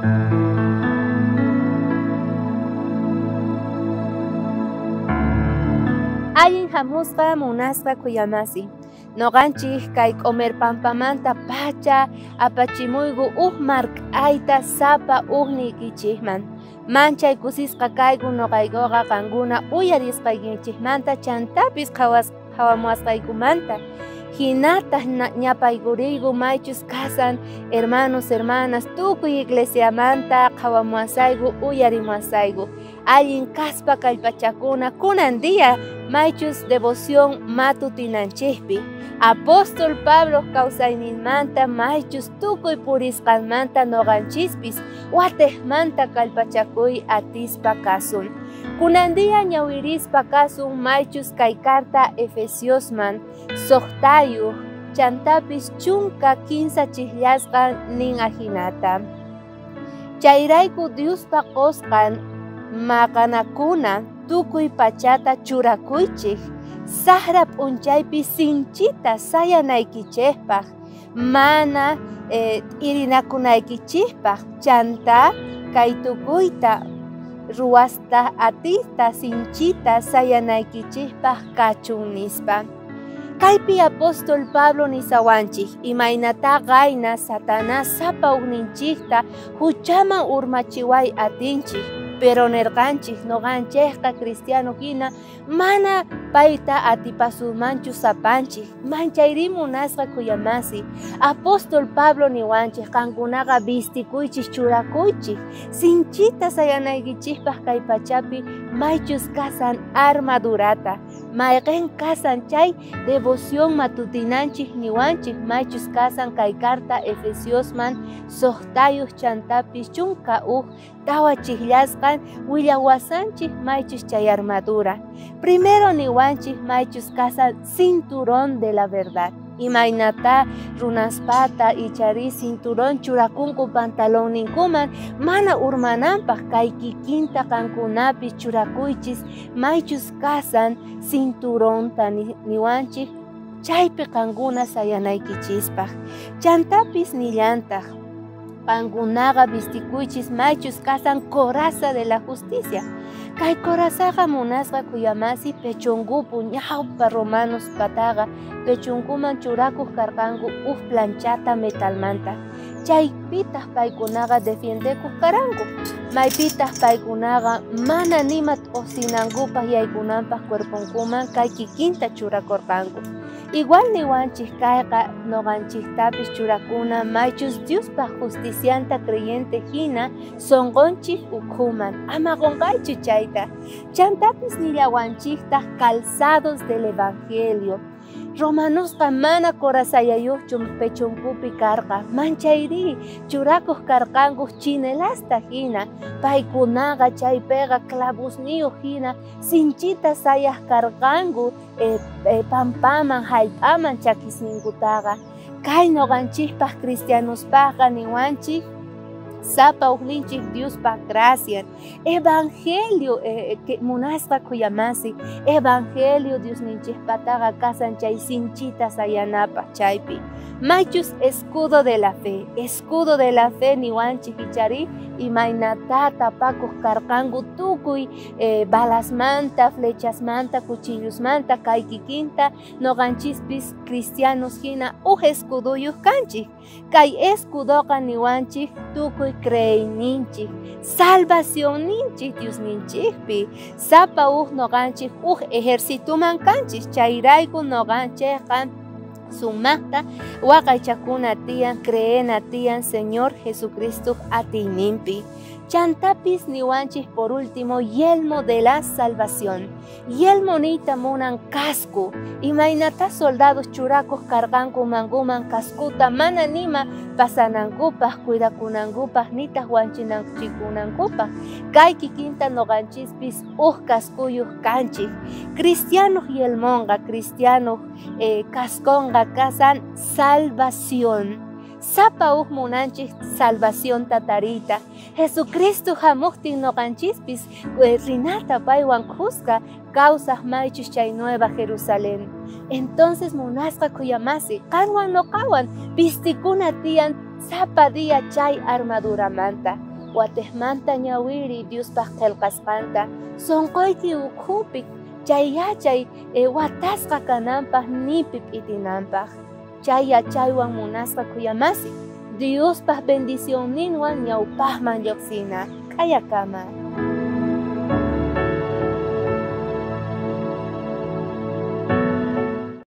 Allin hamusqa munasqa kuyamasi. Noqanchik kay q'umir pampamanta pacha apachimuygu mark'ayta sapa nikichikman. Manchay kusisqa kayku noqaykuqa qankuna uyarisqaykinchikmanta chantapis hawamuasqaykumanta. Hinata ñapaykurigu maychus kasan hermanos hermanas tukuy iglesiamanta hawamuasaygu uyarimuasaygu. Allin kaspa kallpachakuna kunan día maychus devoción matutinanchikpi. Apóstol Pablo kawsayninmanta maychus tukuy purisqanmanta noqanchispis watejmanta kallpachakuy atispa kasun. Kunandia ñawirispa kasun maychus kay carta Efesiosman soqtayuq chantapis chunka 15 chikllashqa nin ajinata. Chayrayku Diospa qosqan maqanakuna tukuy pachata churakuychik sahra p'unchaypi sinchita sayanaykichikpaq mana irinakunaykichikpaq chanta kay tukuyta ruwasta atista sinchita sayanaykichikpaq kachun nispa. Kaypi apóstol Pablo nisawanchik imaynata qayna Satanás sapa ukninchikta huchaman urmachiway atinchik. Pero nerqanchik noqanchikqa cristiano hina mana payta atipasumanchu sapanchik. Manchayri munasqa kuyamasi. Apóstol Pablo niwanchik qankunaqa vistikuychik churakuychik. Sinchita sayanaykichikpaq kay pachapi maychus kasan armadurata. Mayqin kasan chay devoción matutinanchik niwanchik maychus kasan kay carta Efesiosman soqtayuq chantapis chunka tawa chikllashqan willawasanchik maychus chay armadura. Primero niwanchik maychus kasan cinturón de la verdad. Imaynata runaspata ichari cinturón churakunku pantalón ninkuman mana urmananpaq kay kikinta kankunapis churakuychis maychus kasan cinturón niwanchik chaypi qankuna sayanaykichispaq. Chantapis nillantaq qankunaqa vistikuychis maychus kasan coraza de la justicia. Kay corazaqa munasqa kuyamasi pechunkupu ñawpa romanos pataqa pechunkuman churakuq karqanku planchata metalmanta. Chaypitaq paykunaqa defendekuq karanku. Maypitaq paykunaqa mana nima t'usinankupaq yaykunanpaq cuerpunkuman kay kikinta churakurqanku. Igual niwanchik kayqa noqanchiktapis churakuna maychus Diospaq justicianta creyente hina sonqonchik ukhuman ama qunqaychu chayta. Chantapis nillawanchiktaq calzados del evangelio. Romanosqa mana corazayayuqchu pechunkupi karqa manchayri churakuq karqanku chinelasta hina paykunaqa chaypiqa clavosniyuq hina sinchita sayaq karqanku pampaman hallp'aman chakisninkutaqa. Kay noqanchikpaq cristianospaqqa niwanchik sapa ukninchik Diospaq gracias. Evangelio munasqa kuyamasi. Evangelio Diosninchikpataqa kasan chay sinchita sayanapaq chaypi. Maychus escudo de la fe. Escudo de la fe niwanchik ichari imaynata tapakuq karqanku tukuy balasmanta, flechasmanta, cuchillusmanta kay kikinta noqanchispis cristianos hina escuduyuq kanchik. Kay escudoqa niwanchik tukuy creyninchik, salvación ninchik Diosninchikpi. Sapa noqanchik ejércitoman kanchik. Chayrayku noqanchikqa sumaqta waqaychakuna tiyan creena tiyan Señor Jesucristo atiyninpi. Chantapis niwanchik por último yelmo de la salvación. Yelmo nita munan casco. Imaynata soldados churakuq karqanku manguman cascuta mana nima pasanankupaq cuidakunankupaq nitaq wanchinanchikunankupaq. Kay kikinta noqanchispis cascuyuq kanchik. Cristiano yelmonqa cristiano casconqa kasan salvación. Sapa munanchik salvación tatarita. Jesucristo hamuqtin noqanchispis rinata paywan qusqa kawsaq maychus chay Nueva Jerusalén. Entonces munasqa kuyamasi qanwan noqawan pistikuna tiyan sapa día chay armaduramanta. watejmanta ñawiri Diospaq qillqasqanta sunquyki ukhupik chay yachay watasqa kananpaq nipi p'itinanpaq. Chay yachaywan munasqa kuyamasi Diospaq bendicionninwan ñawpaqman lluqsina. Kayakama.